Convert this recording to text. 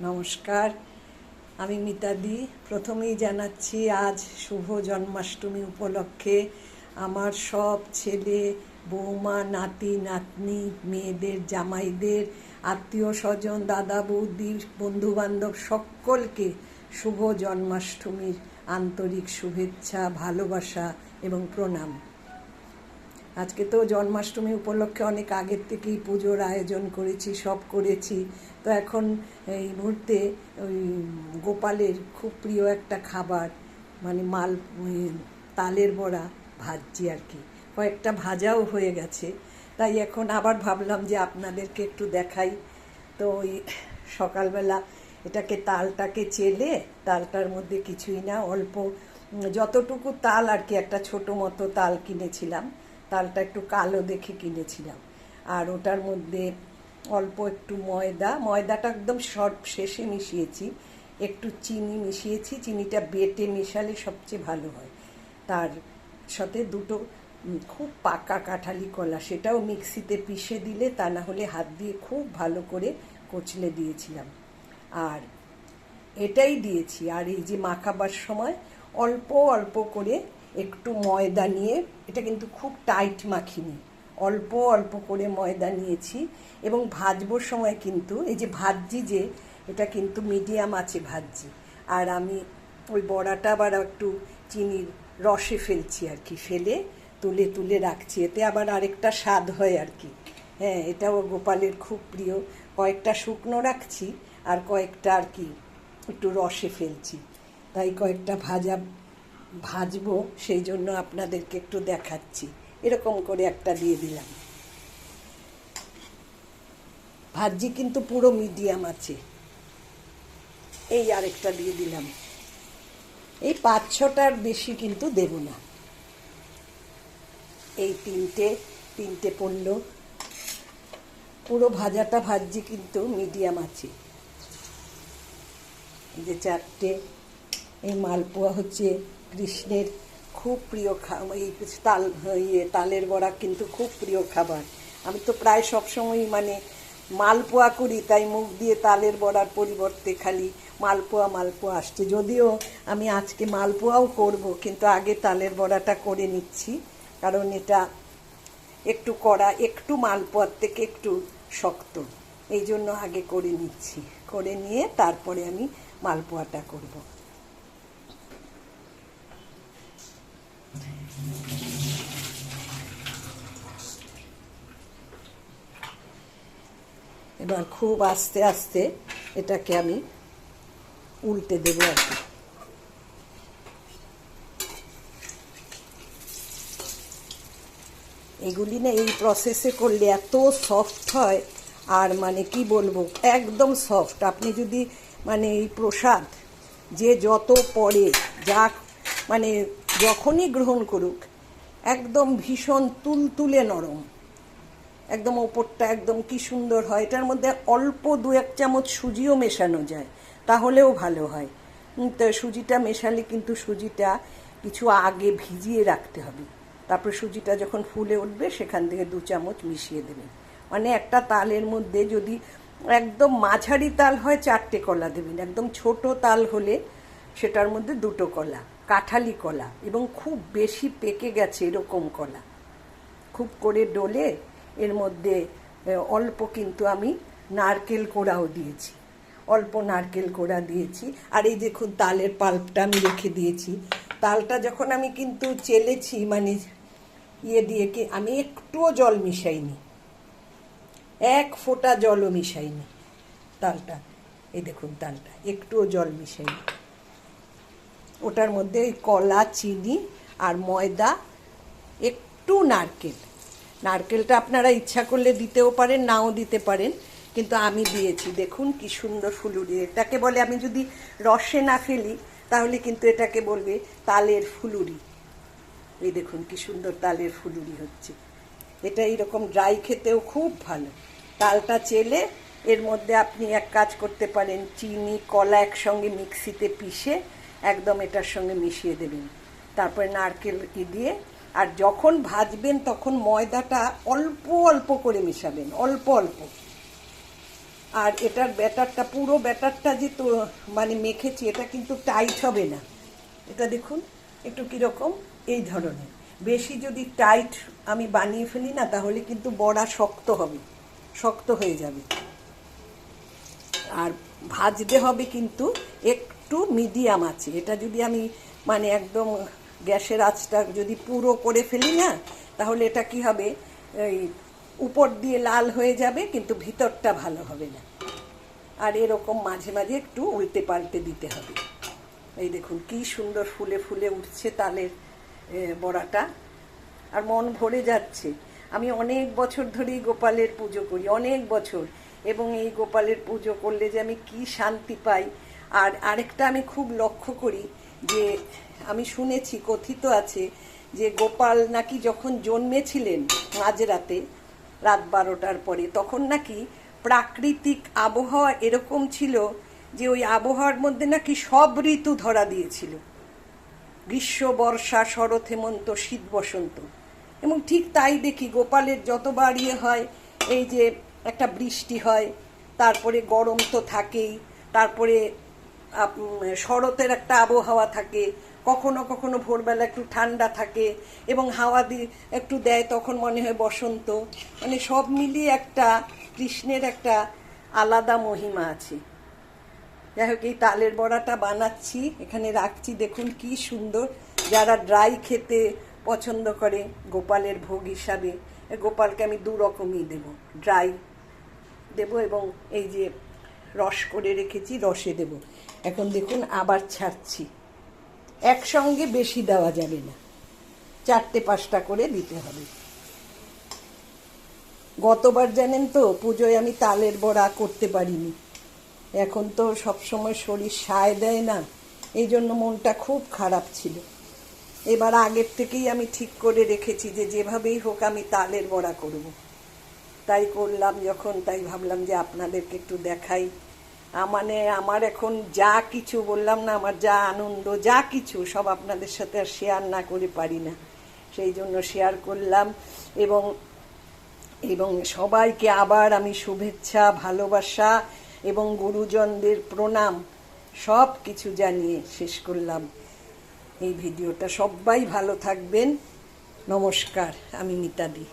নমস্কার, আমি মিতাদি। প্রথমেই জানাচ্ছি আজ শুভ জন্মাষ্টমী উপলক্ষে আমার সব ছেলে, বৌমা, নাতি নাতনি, মেয়েদের জামাইদের, আত্মীয় স্বজন, দাদা বৌদি, বন্ধুবান্ধব সকলকে শুভ জন্মাষ্টমীর আন্তরিক শুভেচ্ছা, ভালোবাসা এবং প্রণাম। আজকে তো জন্মাষ্টমী উপলক্ষে অনেক আগের থেকেই পুজোর আয়োজন করেছি, সব করেছি। তো এখন এই মুহূর্তে ওই গোপালের খুব প্রিয় একটা খাবার, মানে তালের বড়া ভাজছি আর কি। কয়েকটা ভাজাও হয়ে গেছে, তাই এখন আবার ভাবলাম যে আপনাদেরকে একটু দেখাই। তো ওই সকালবেলা তালটাকে চেলে, তালটার মধ্যে কিছুই না, অল্প যতটুকু তাল আর কি, একটা ছোট মতো তাল কিনেছিলাম। তালটা একটু কালো দেখে কিনেছিলাম। আর ওটার মধ্যে অল্প একটু ময়দাটা একদম সব শেষে মিশিয়েছি। একটু চিনি মিশিয়েছি, চিনিটা বেটে মেশালে সবচেয়ে ভালো হয়। তার সাথে দুটো খুব পাকা কাঁঠালি কলা, সেটাও মিক্সিতে পিষে দিলে, তা না হলে হাত দিয়ে খুব ভালো করে কচলে দিয়েছিলাম। আর এটাই দিয়েছি। আর এই যে মাখাবার সময় অল্প অল্প করে একটু ময়দা নিয়ে, এটা কিন্তু খুব টাইট মাখিনি, অল্প অল্প করে ময়দা নিয়েছি। এবং ভাজবার সময় কিন্তু এই যে ভাজছি, যে এটা কিন্তু মিডিয়াম আছে ভাজছি। আর আমি ওই বড়াটা আবার একটু চিনির রসে ফেলছি আর কি, ফেলে তুলে তুলে রাখছি। এতে আবার আরেকটা স্বাদ হয় আর কি। হ্যাঁ, এটাও গোপালের খুব প্রিয়। কয়েকটা শুকনো রাখছি আর কয়েকটা আর কি একটু রসে ফেলছি। তাই কয়েকটা ভাজবো, সেই জন্য আপনাদেরকে একটু দেখাচ্ছি। এরকম করে একটা দিয়ে দিলাম। ভাজি কিন্তু পুরো মিডিয়াম আছে। এই আরেকটা দিয়ে দিলাম। এই 5-6টার বেশি কিন্তু দেব না। এই তিনটে পড়লো। পুরো ভাজাটা ভাজি কিন্তু মিডিয়াম আছে। এই যে 4টে। এই মালপোয়া হচ্ছে কৃষ্ণের খুব প্রিয় এই তালের বড়া কিন্তু খুব প্রিয় খাবার। আমি তো প্রায় সবসময়ই মালপোয়া করি, তাই মুখ দিয়ে তালের বড়ার পরিবর্তে খালি মালপোয়া আসছে। যদিও আমি আজকে মালপোয়াও করব, কিন্তু আগে তালের বড়াটা করে নিচ্ছি, কারণ এটা একটু কড়া, একটু মালপোয়ার থেকে একটু শক্ত, এই জন্য আগে করে নিচ্ছি। করে নিয়ে তারপরে আমি মালপোয়াটা করব। এবার খুব আস্তে আস্তে এটাকে আমি উল্টে দেবো আর কি। এগুলি না এই প্রসেসে করলে এত সফট হয়, আর কি বলবো, একদম সফট। আপনি যদি এই প্রসাদ যে যত পরে যা যখনই গ্রহণ করুক, একদম ভীষণ তুলতুলে নরম, একদম ওপরটা একদম কি সুন্দর হয়। এটার মধ্যে অল্প 2-1 চামচ সুজিও মেশানো যায়, তাহলেও ভালো হয়। তো সুজিটা মেশালে কিন্তু সুজিটা কিছু আগে ভিজিয়ে রাখতে হবে। তারপর সুজিটা যখন ফুলে উঠবে, সেখান থেকে 2 চামচ মিশিয়ে দেবেন। একটা তালের মধ্যে যদি একদম মাঝারি তাল হয় 4টে কলা দেবেন, একদম ছোট তাল হলে সেটার মধ্যে 2টো কলা, কাঁঠালি কলা, এবং খুব বেশি পেকে গেছে এরকম কলা খুব করে ডলে এর মধ্যে অল্প কিন্তু আমি নারকেল কোড়াও দিয়েছি, অল্প নারকেল কোড়া দিয়েছি। আর এই দেখুন তালের পাল্পটা আমি রেখে দিয়েছি। তালটা যখন আমি কিন্তু চেলেছি, দিয়ে কি আমি একটুও জল মিশাইনি, 1 ফোঁটা জলও মিশাইনি তালটা। এই দেখুন তালটা একটুও জল মিশাইনি। ওটার মধ্যে ওই কলা, চিনি আর ময়দা, একটু নারকেলটা আপনারা ইচ্ছা করলে দিতেও পারেন, নাও দিতে পারেন, কিন্তু আমি দিয়েছি। দেখুন কি সুন্দর ফুলুরি। এটাকে বলে, আমি যদি রসে না ফেলি তাহলে কিন্তু এটাকে বলবে তালের ফুলুরি। এই দেখুন কি সুন্দর তালের ফুলুরি হচ্ছে। এটা এইরকম ড্রাই খেতেও খুব ভালো। তালটা চেলে এর মধ্যে আপনি এক কাজ করতে পারেন, চিনি কলা একসঙ্গে মিক্সিতে পিষে একদম এটার সঙ্গে মিশিয়ে দেবেন। তারপরে নারকেল দিয়ে, আর যখন ভাজবেন তখন ময়দাটা অল্প অল্প করে মেশাবেন, অল্প অল্প। আর এটার ব্যাটারটা, পুরো ব্যাটারটা যে তো মানে মেখেছি, এটা কিন্তু টাইট হবে না। এটা দেখুন একটু কীরকম এই ধরনের। বেশি যদি টাইট আমি বানিয়ে ফেলি না, তাহলে কিন্তু বড়া শক্ত হবে, শক্ত হয়ে যাবে। আর ভাজতে হবে কিন্তু একটু মিডিয়াম আছে। এটা যদি আমি মানে একদম গ্যাসের আঁচটা যদি পুরো করে ফেলি না, তাহলে এটা কি হবে, এই উপর দিয়ে লাল হয়ে যাবে কিন্তু ভিতরটা ভালো হবে না। আর এরকম মাঝে মাঝে একটু উল্টে পাল্টে দিতে হবে। এই দেখুন কি সুন্দর ফুলে ফুলে উঠছে তালের বড়াটা, আর মন ভরে যাচ্ছে। আমি অনেক বছর ধরেই গোপালের পুজো করি, অনেক বছর, এবং এই গোপালের পুজো করলে যে আমি কি শান্তি পাই। আর আরেকটা আমি খুব লক্ষ্য করি যে আমি শুনেছি, কথিত আছে যে গোপাল নাকি যখন জন্মেছিলেন মাঝরাতে, রাত 12টার পরে, তখন নাকি প্রাকৃতিক আবহাওয়া এরকম ছিল যে ওই আবহাওয়ার মধ্যে নাকি সব ঋতু ধরা দিয়েছিল, গ্রীষ্ম, বর্ষা, শরৎ, হেমন্ত, শীত, বসন্ত। এবং ঠিক তাই দেখি গোপালের যতবার হয়, এই যে একটা বৃষ্টি হয়, তারপরে গরম তো থাকেই, তারপরে শরতের একটা আবহাওয়া থাকে, কখনো কখনো ভোরবেলা একটু ঠান্ডা থাকে এবং হাওয়া দিয়ে একটু দেয়, তখন মনে হয় বসন্ত। মানে সব মিলিয়ে একটা কৃষ্ণের একটা আলাদা মহিমা আছে। যাই হোক, এই তালের বড়াটা বানাচ্ছি, এখানে রাখছি, দেখুন কি সুন্দর। যারা ড্রাই খেতে পছন্দ করে গোপালের ভোগ হিসাবে, গোপালকে আমি 2 রকমই দেবো, ড্রাই দেবো এবং এই যে রস করে রেখেছি রসে দেব। এখন দেখুন আবার ছাড়ছি, একসঙ্গে বেশি দেওয়া যাবে না, 4টে-5টা করে দিতে হবে। গতবার জানেন তো পুজোয় আমি তালের বড়া করতে পারিনি, এখন তো সবসময় শরীর সায় দেয় না, এই জন্য মনটা খুব খারাপ ছিল। এবার আগের থেকেই আমি ঠিক করে রেখেছি যে যেভাবেই হোক আমি তালের বড়া করব। তাই করলাম যখন, তাই ভাবলাম যে আপনাদেরকে একটু দেখাই। মানে আমার এখন যা কিছু বললাম না, আমার যা আনন্দ, যা কিছু সব আপনাদের সাথে আর শেয়ার না করে পারি না, সেই জন্য শেয়ার করলাম। এবং সবাইকে আবার আমি শুভেচ্ছা, ভালোবাসা এবং গুরুজনদের প্রণাম সব কিছু জানিয়ে শেষ করলাম এই ভিডিওটা। সবাই ভালো থাকবেন। নমস্কার, আমি মিতাদি।